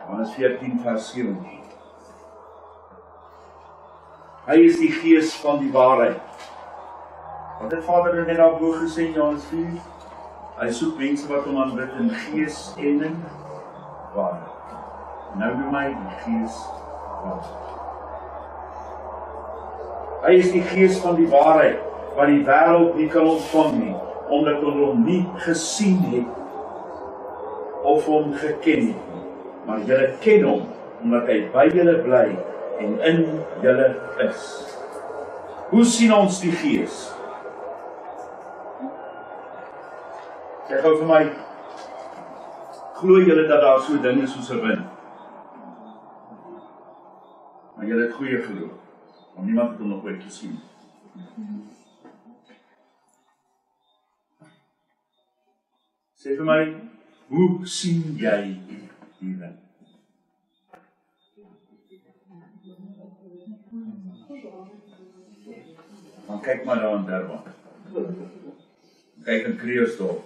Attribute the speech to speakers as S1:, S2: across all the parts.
S1: Johannes 14 vers 17. Hy is die gees van die waarheid. Wat het Vader net daarbo gesê in Johannes 4? Hy soek mense wat hom aanbid in gees en in waarheid. Nou noem hy die gees waarheid. Hy is die gees van die waarheid, wat die wêreld nie kan ontvang nie, omdat hulle hom nie gesien het, of hom geken het nie. Maar julle ken hom, omdat hy by julle bly, en in julle is. Hoe sien ons die gees? Sê gou vir my, glo julle dat daar so ding is soos 'n wind? Maar julle het goeie geloof, want niemand het hom nog ooit gesien. Sê vir my, hoe sien jy die wind? Dan kyk maar daar in Durban. Kyk in Kreeusdorp.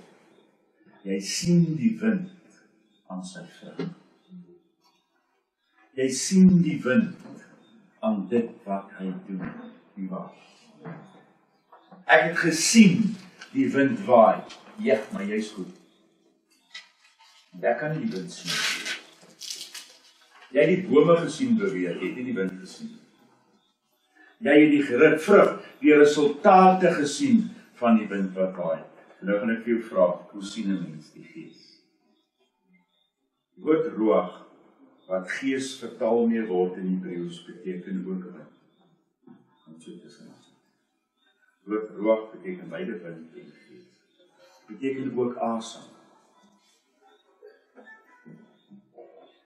S1: Jy sien die wind aan sy vrug. Jy sien die wind aan dit wat hy doen, nie waar? Ek het gesien die wind waai. Ja, maar jy's goed. Ek kan nie die wind sien. Jy het die bome gesien beweeg, jy het nie die wind gesien. Jy het die vrug, die resultate gesien van die wind wat waai. Nou gaan ek vir jou vra, hoe sien 'n mens die gees? Die woord ruach, wat gees vertaal mee word in Hebreëus, beteken ook wind. En so tussen. Die woord ruach beteken beide wind en gees. Beteken ook asem.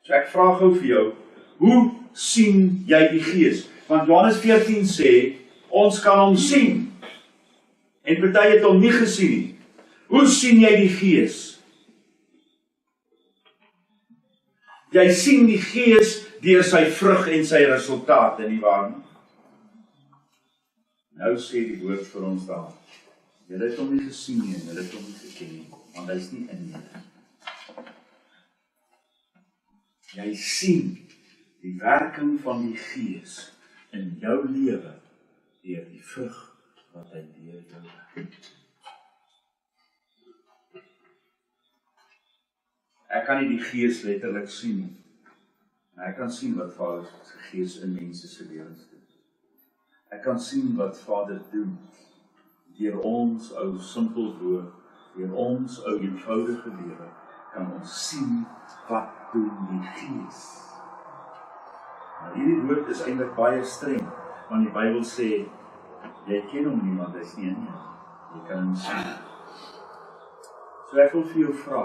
S1: So ek vra gou vir jou, hoe sien jy die gees? Want Johannes 14 sê, ons kan hom sien. En party het hom nie gesien nie. Hoe sien jy die gees? Jy sien die gees deur sy vrug en sy resultate, nie waar nie? Nou sê die woord vir ons daar, julle het hom nie gesien nie, en julle het hom nie geken nie, want hy is nie in julle. Jy sien die werking van die gees in jou lewe deur die vrug wat hy deur jou werk. Ek kan nie die gees letterlik sien nie, maar ek kan sien wat Vader se gees in mense se lewens doen. Ek kan sien wat Vader doen deur ons ou simpel woord, deur ons ou eenvoudige lewe, kan ons sien wat doen die gees. Nou, hierdie woord is eintlik baie streng, want die Bybel sê, jy ken hom nie, want hy is nie in jou. Jy kan hom sien. So ek wil vir jou vra,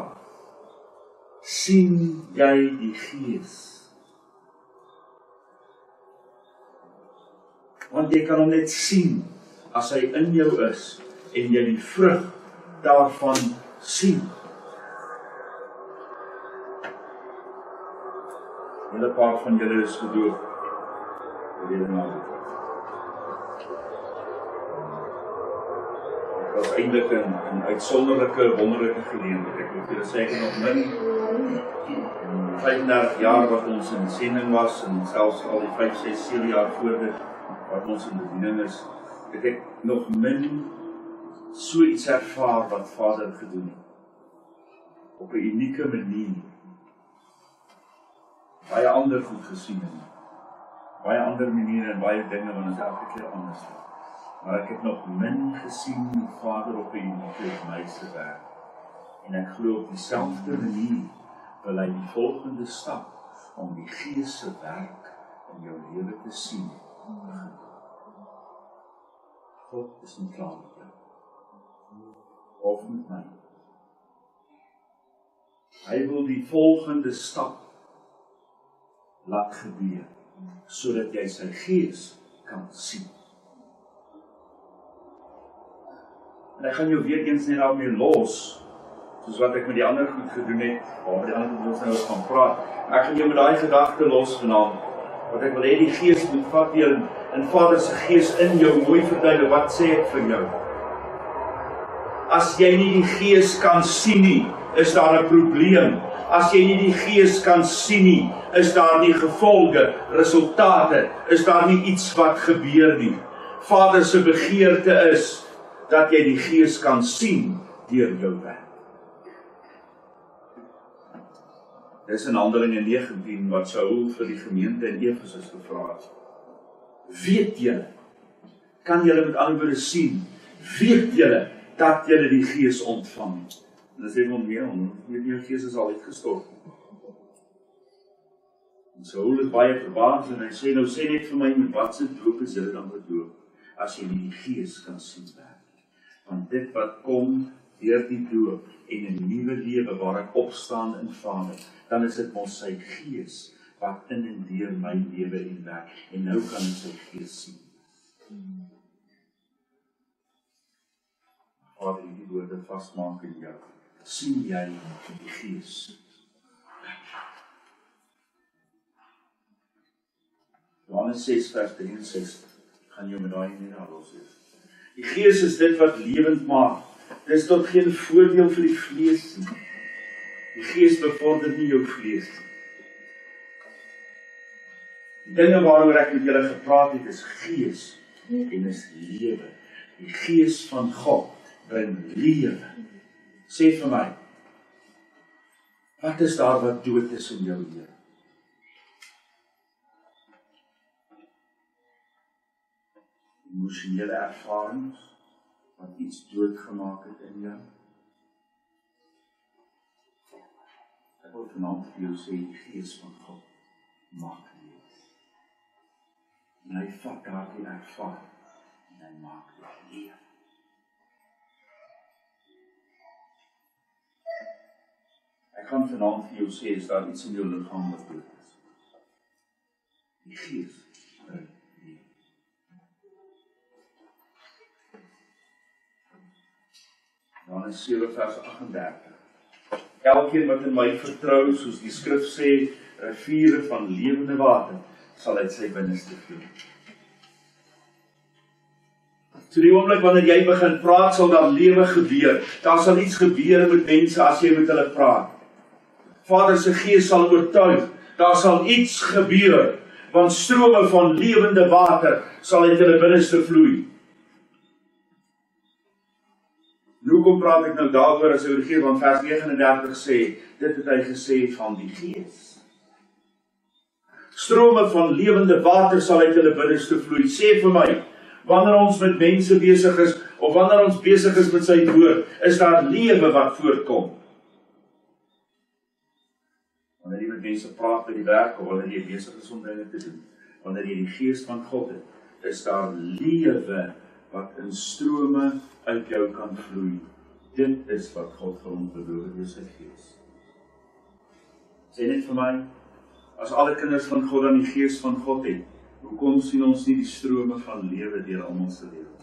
S1: sien jy die gees? Want jy kan hom net sien, as hy in jou is, en jy die vrug daarvan sien. Hele paar van julle is gedoop. Dit was eintlik 'n uitsonderlike, wonderlike geleentheid. Ek wil vir julle sê, ek het nog min 35 jaar wat ons in sending was, en selfs al die 5, 6, 7 jaar voor dit, wat ons in bediening is, het ek nog min so iets ervaar wat Vader gedoen het. Op 'n unieke manier. Baie ander goed gesien het. Baie ander maniere en baie dinge wat ons elke keer anders het. Maar ek het nog min gesien hoe Vader op 'n unieke wyse werk. En ek glo op dieselfde manier wil hy die volgende stap om die Gees se werk in jou lewe te sien. God is nie klaar met jou. Of met my. Hy wil die volgende stap laat gebeur, sodat jy sy Gees kan sien. En ek gaan jou weer eens net daarmee los, soos wat ek met die ander goed gedoen het, waar met die ander goed ons nou gaan praat. Ek gaan jou met daai gedagte los vanaand, wat ek wil hê die Gees moet vat jou, en Vader se Gees in jou mooi verduidelik, wat sê ek vir jou? As jy nie die Gees kan sien nie, is daar 'n probleem. As jy nie die Gees kan sien nie, is daar nie gevolge, resultate, is daar nie iets wat gebeur nie. Vader se begeerte is dat jy die Gees kan sien deur jou werk. Dis in Handelinge 19 wat Saul vir die gemeente in Efesus gevra het. Weet julle, kan julle met ander woorde sien, weet julle dat julle die Gees ontvang? En dan sê hy hom, nee, jou Gees is al uitgestort. En Saul is baie verbaas en hy sê, nou sê net vir my, met wat se doop is julle dan gedoop, as jy nie die Gees kan sien werk. Want dit wat kom deur die doop en 'n nuwe lewe waar ek opstaan in Vader, dan is dit mos sy Gees wat in en deur my lewe en werk. En nou kan ek sy Gees sien. Vader, die woorde vasmaak in jou. Sien jy die Gees? Johannes 6 vers 63. Gaan jou met daai nie daar los wees. Die Gees is dit wat lewend maak. Dit is tot geen voordeel vir die vlees nie. Die Gees bevorder nie jou vlees nie. Die dinge waaroor ek met julle gepraat het is Gees en is lewe. Die Gees van God bring lewe. Sê vir my, wat is daar wat dood is in jou lewe? Emosionele ervarings wat iets doodgemaak het in jou. Ek wil vanaand vir jou sê, die Gees van God maak lewe. En hy vat daardie ervaring en hy maak lewe. Ek kan vanaand vir jou sê, is daar iets in jou liggaam wat dood is. Die Gees bring lewe. Johannes 7 vers 38. Elkeen wat in my vertrou, soos die skrif sê, riviere van lewende water, sal uit sy binneste vloei. So die oomblik wanneer jy begin praat, sal daar lewe gebeur. Daar sal iets gebeur met mense as jy met hulle praat. Vader se Gees sal oortuig, daar sal iets gebeur, want strome van lewende water sal uit hulle binneste vloei. Hoekom praat ek nou daaroor as oor die Gees? Want vers 39 sê, dit het hy gesê van die Gees. Strome van lewende water sal uit hulle binneste vloei. Sê vir my, wanneer ons met mense besig is, of wanneer ons besig is met sy woord, is daar lewe wat voortkom. Wanneer jy met mense praat by die werk, of wanneer jy besig is om dinge te doen, wanneer jy die Gees van God het, is daar lewe wat in strome uit jou kan vloei. Dit is wat God vir ons beloof het deur sy Gees. Sê net vir my, as alle kinders van God dan die Gees van God het, hoekom sien ons nie die strome van lewe deur almal se lewe?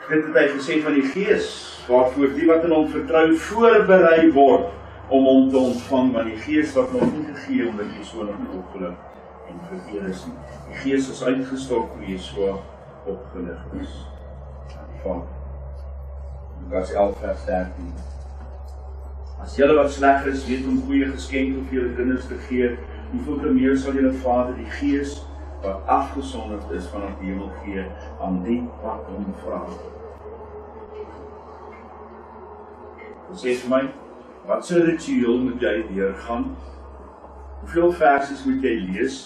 S1: Dit het hy gesê van die Gees, waarvoor die wat in hom vertrou voorberei word, om hom te ontvang, want die Gees wat nog nie gegee, omdat Yeshua nog nie opgelig en vereer is nie. Die Gees is uitgestort toe Yeshua opgelig is. Van Lukas 11 vers 13. As julle wat sleg is, weet om goeie geskenke vir julle kinders te gee, hoeveel te meer sal julle Vader die Gees, wat afgesonderd is vanaf die hemel gee, aan die wat hom vra. Sê vir my, wat se ritueel moet jy deurgaan? Hoeveel versies moet jy lees?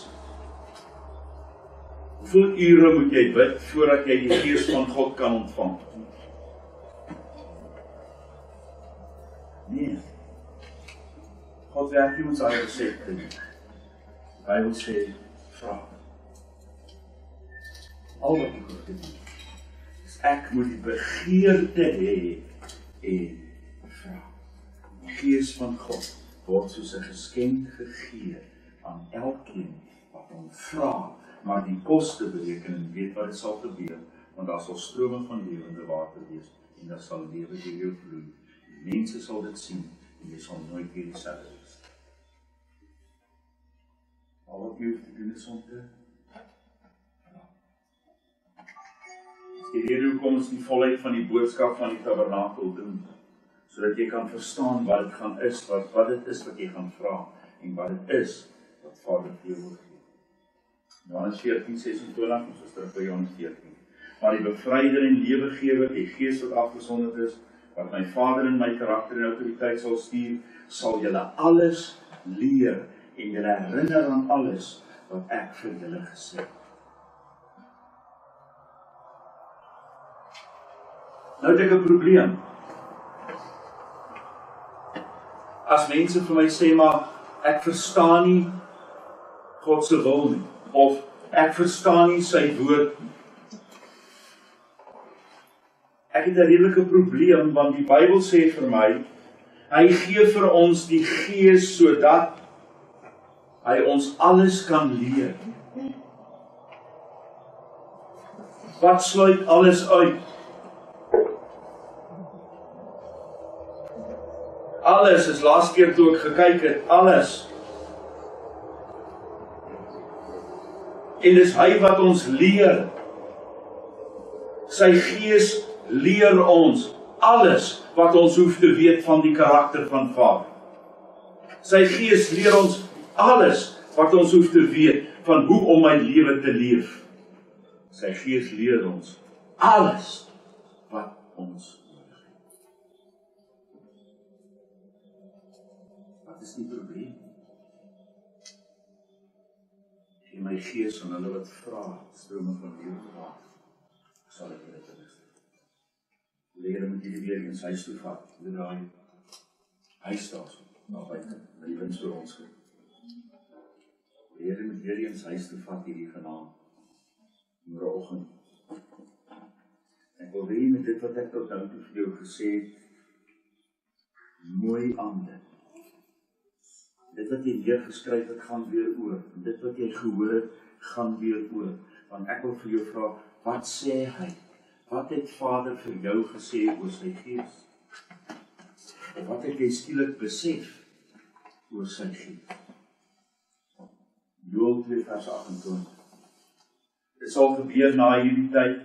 S1: Hoeveel ure moet jy bid, voordat jy die Gees van God kan ontvang? Nee. God werk nie met sy resepte nie. Die Bybel sê, vra. Al wat ek hoef te doen, is ek moet die begeerte hê en vra. Die Gees van God word soos 'n geskenk gegee aan elkeen wat hom vra, maar die koste bereken en weet wat dit sal gebeur, want daar sal strome van lewende water wees en daar sal lewe deur jou vloei. Die mense sal dit sien en jy sal nooit weer dieselfde wees. Al wat jy hoef te doen is om te Die rede hoekom ons die volheid van die boodskap van die Tabernakel doen, sodat jy kan verstaan wat dit gaan is, wat dit is wat jy gaan vra, en wat dit is wat Vader vir jou wil gee. Johannes 14:26, ons is terug by Johannes 14. Maar die bevryder en lewegewer, die Gees wat afgesonderd is, wat my Vader in my karakter en autoriteit sal stuur, sal julle alles leer en julle herinner aan alles wat ek vir julle gesê het. Nou het ek 'n probleem. As mense vir my sê, maar ek verstaan nie God se wil nie, of ek verstaan nie sy woord nie. Ek het 'n redelike probleem, want die Bybel sê vir my, hy gee vir ons die Gees sodat hy ons alles kan leer. Wat sluit alles uit? Alles is laas keer toe ek gekyk het, alles. En dis hy wat ons leer. Sy Gees leer ons alles wat ons hoef te weet van die karakter van Vader. Sy Gees leer ons alles wat ons hoef te weet van hoe om my lewe te leef. Sy Gees leer ons alles wat ons nodig het. Wat is die probleem? Gee my Gees aan hulle wat vra, strome van lewende water. Sal ek dit rus. Leer met jullie weer eens huis toe vat. Dit daai huisstelsel na buite, met die wind oor ons geef. Leer met weer eens huis toe vat hierdie genaam. Môreoggend. Ek wil hê met dit wat ek tot nou toe vir jou gesê het, mooi aandik. Dit wat jy hier geskryf het, gaan weer oor. Dit wat jy gehoor het, gaan weer oor. Want ek wil vir jou vra, wat sê hy? Wat het Vader vir jou gesê oor sy Gees? En wat het jy skielik besef oor sy Gees? Joel 2 vers 28. Dit sal gebeur na hierdie tyd,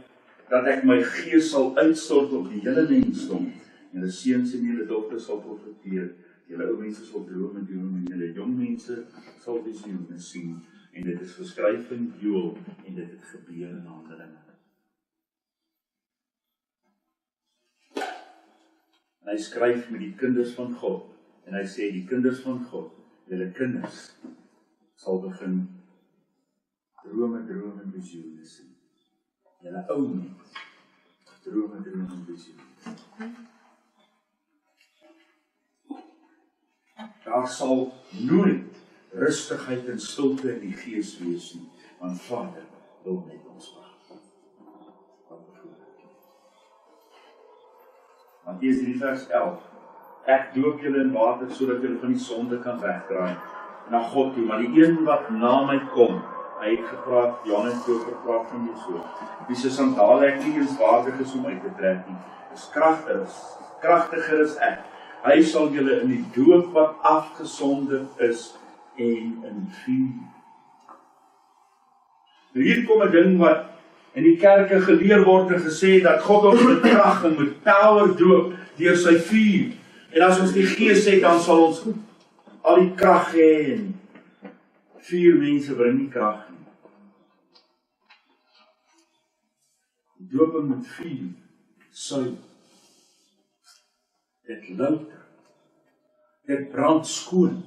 S1: dat ek my Gees sal uitstort op die hele mensdom, en julle seuns en julle dogters sal profeteer, julle ou mense sal drome doen, en julle jong mense sal visioene sien, en dit is geskryf in Joel, en dit het gebeur in Handelinge. En hy skryf met die kinders van God, en hy sê, die kinders van God, julle kinders, sal begin drome en visioene sien. Julle ou mens, drome en visioene. Daar sal nooit rustigheid en stilte in die Gees wees nie, want Vader wil met ons wag. Matteus 3 vers 11. Ek doop julle in water sodat julle van die sonde kan wegdraai na God toe, maar die een wat na my kom, hy het gepraat, Johannes het gepraat van Yeshua, wie se sandale ek nie eens waardig is om uit te trek nie, is kragtiger as ek. Hy sal julle in die doop wat afgesonderd is en in vuur. Nou hier kom 'n ding wat in die kerke geleer word en gesê dat God ons met krag en met power doop deur sy vuur. En as ons die Gees het, dan sal ons al die krag hê en vuur mense bring nie krag nie. Dooping met vuur, suiwer. Dit louter. Dit brand skoon.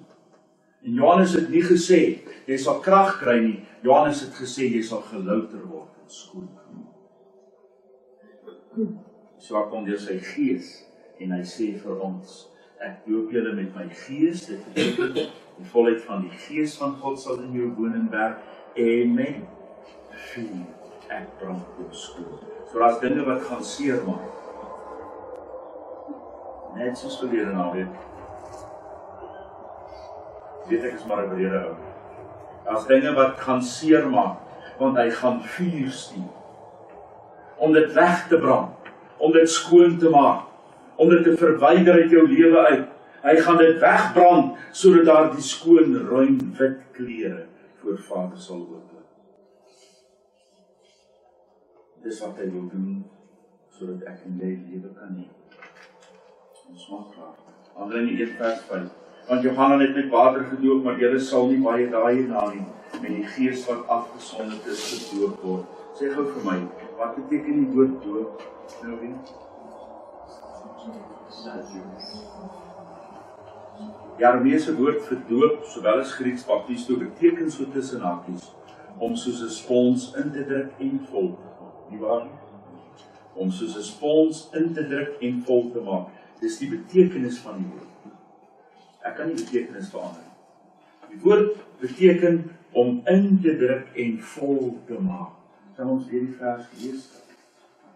S1: En Johannes het nie gesê, jy sal krag kry nie. Johannes het gesê, jy sal gelouter word en skoon. So kom deur sy Gees, en hy sê vir ons, ek doop julle met my Gees, dit beteken, die volheid van die Gees van God sal in jou woon en werk, en met vuur, ek brand jou skoon. So daar's dinge wat gaan seermaak. Net soos verlede naweek. Weet ek is maar 'n verlede ou. Daar's dinge wat gaan seermaak, want hy gaan vuur stuur. Om dit weg te brand, om dit skoon te maak, om dit te verwyder uit jou lewe uit. Hy gaan dit wegbrand, sodat daar die skoon, ruim, wit klere voor Vader sal oopblik. Dis wat hy wil doen, sodat ek en jy lewe kan hê. Ons maak klaar. Handelinge 1 vers 5. Want Johannes het met water gedoop, maar julle sal nie baie dae hierna nie, met die Gees wat afgesonderd is gedoop word. Sê gou vir my, wat beteken die woord doop? Nou weer? Ja, die Arameese woord vir doop, sowel as Grieks baptisto, beteken so tussen hakies, om soos 'n spons in te druk en vol te maak. Nie waar nie? Om soos 'n spons in te druk en vol te maak. Dis die betekenis van die woord. Ek kan nie betekenis verander. Die woord beteken om in te druk en vol te maak. Kan ons weer die vers lees?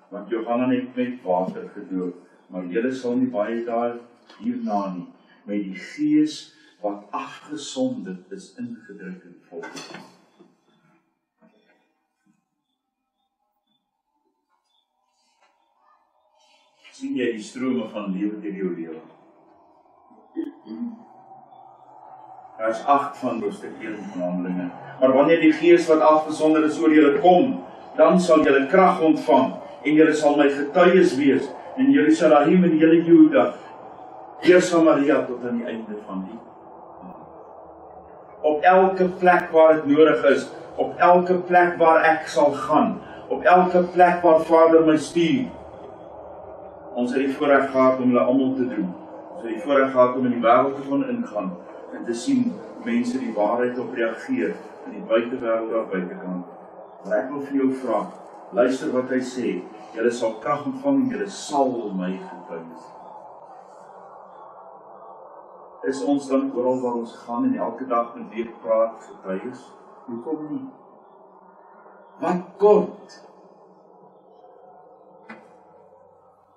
S1: Want Johannes het met water gedoop, maar julle sal nie baie dae hierna nie, met die Gees wat afgesonderd is ingedruk en vol te maak. Sien jy die strome van lewe deur jou lewe? Vers 8 van hoofstuk 1 van Handelinge. Maar wanneer die Gees wat afgesonderd is oor julle kom, dan sal julle krag ontvang en julle sal my getuies wees in Jerusalem en hele Juda, deur Samaria tot aan die einde van die op elke plek waar dit nodig is, op elke plek waar ek sal gaan, op elke plek waar Vader my stuur. Ons het die voorreg gehad om hulle almal te doen. Ons het die voorreg gehad om in die wêreld te gaan ingaan en te sien mense die waarheid op reageer in die buitewêreld daar buitekant. Maar ek wil vir jou vra, luister wat hy sê, julle sal krag ontvang en julle sal my getuies. Is ons dan oral waar ons gaan en elke dag met wie praat getuies? Hoekom nie? Wat kort?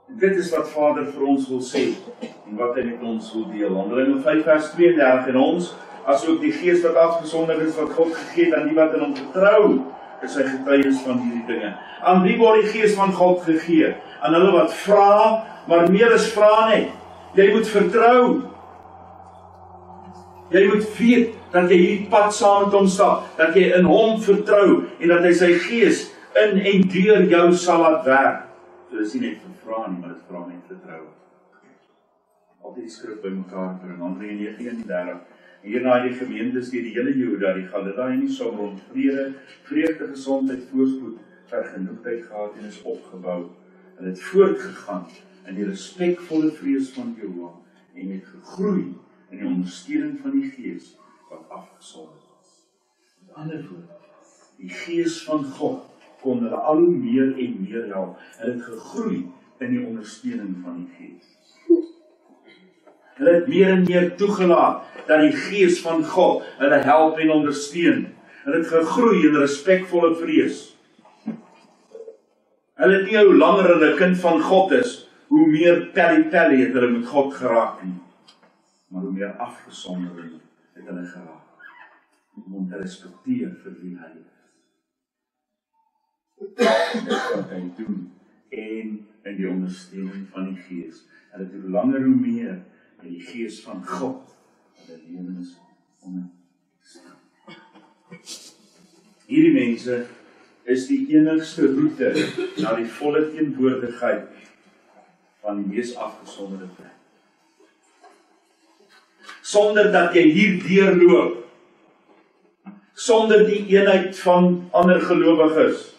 S1: Dit is wat Vader vir ons wil sê en wat hy met ons wil deel. Handelinge 5 vers 32 en ons, as ook die Gees wat afgesonderd is wat God gegee het aan die wat in hom vertrou, is hy getuies van hierdie dinge. Aan wie word die Gees van God gegee? Aan hulle wat vra, maar meer as vra net. Jy moet vertrou. Jy moet weet dat jy hierdie pad saam met hom stap, dat jy in hom vertrou en dat hy sy Gees in en deur jou sal laat werk. So dis nie net vra nie, maar dit vra net vertrou. Altyd die skrif by mekaar bring, Handelinge 9:31. Hierna die gemeentes deur die hele Juda, die Galilea en die Samaria vrede, vreugde, gesondheid, voorspoed, vergenoegdheid gehad en is opgebou. Hulle het voortgegaan in die respekvolle vrees van Yeshua en het gegroei in die ondersteuning van die Gees wat afgesonderd was. Met ander woorde, die Gees van God kon hulle al hoe meer en meer help. Hulle het gegroei in die ondersteuning van die Gees. Hulle het meer en meer toegelaat dat die Gees van God hulle help en ondersteun. Hulle het gegroei in respekvolle vrees. Hulle het nie hoe langer hulle 'n kind van God is, hoe meer pelly het hulle met God geraak nie. Maar hoe meer afgesonderd het hulle geraak. Om hom te respekteer vir wie hy is. Dit wat hy doen en in die ondersteuning van die Gees. Hulle het hoe langer hoe meer in die Gees van God hulle lewens ondersteun. Hierdie mense is die enigste roete na die volle teenwoordigheid van die mees afgesonderde plek. Sonder dat jy hier deurloop, sonder die eenheid van ander gelowiges,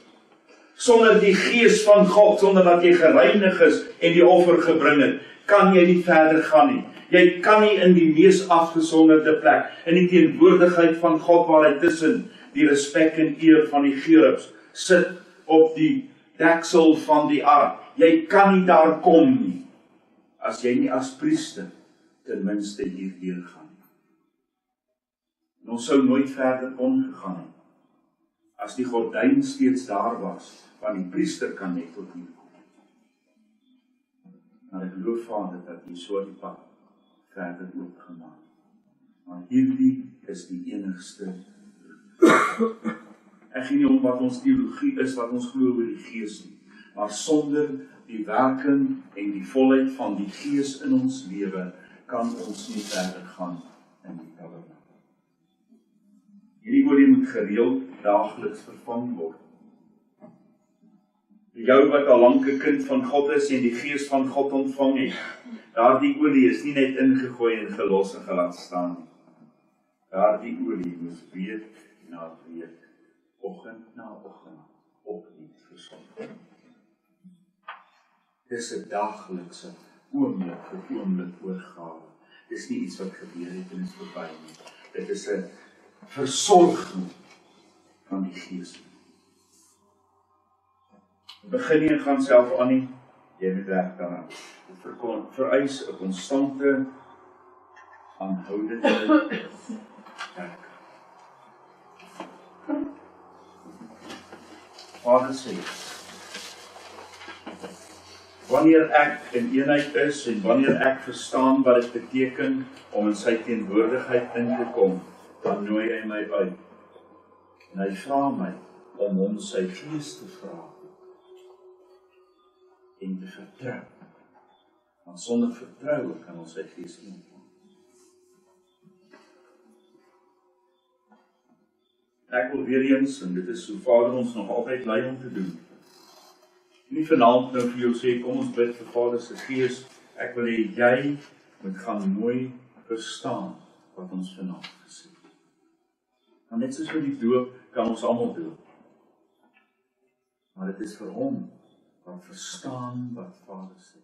S1: sonder die Gees van God, sonder dat jy gereinig is en die offer gebring het, kan jy nie verder gaan nie. Jy kan nie in die mees afgesonderde plek, in die teenwoordigheid van God waar hy tussen die respek en eer van die gerubs sit op die deksel van die ark. Jy kan nie daar kom nie, as jy nie as priester ten minste hierdeur gaan. En ons sou nooit verder kon gegaan het, as die gordyn steeds daar was, want die priester kan net tot hier kom. Maar ek loof Vader dat Yeshua die pad verder oopgemaak. Maar hierdie is die enigste. Ek gee nie om wat ons teologie is, wat ons glo oor die Gees nie. Maar sonder die werking en die volheid van die Gees in ons lewe, kan ons nie verder gaan in die tabernakel. Hierdie olie moet gereeld daagliks vervang word. Jou wat al lank 'n kind van God is en die gees van God ontvang het, daardie olie is nie net ingegooi en gelos en gelaat staan nie. Daardie olie moes week na week, oggend na oggend, opnuut versorg. Dis 'n daglikse, oomblik vir oomblik oorgawe. Dis nie iets wat gebeur het en is verby nie. Dit is 'n versorging van die gees. Begin nie en gaan self aan nie, jy moet werk daaraan. Dit vereis 'n konstante, aanhoudende werk. Vader sê, wanneer ek in eenheid is en wanneer ek verstaan wat dit beteken om in sy teenwoordigheid in te kom, dan nooi hy my uit. En hy vra my om hom sy gees te vra en te vertrou. Want sonder vertroue kan ons sy gees nie ontvang. Ek wil weer eens, en dit is hoe Vader ons nog altyd lei om te doen, nie vanaand nou vir jou sê, kom ons bid vir Vader se gees, ek wil hê jy moet gaan mooi verstaan wat ons vanaand gesê het. Want net soos vir die doop, kan ons almal doop. Maar dit is vir hom wat verstaan wat Vader sê.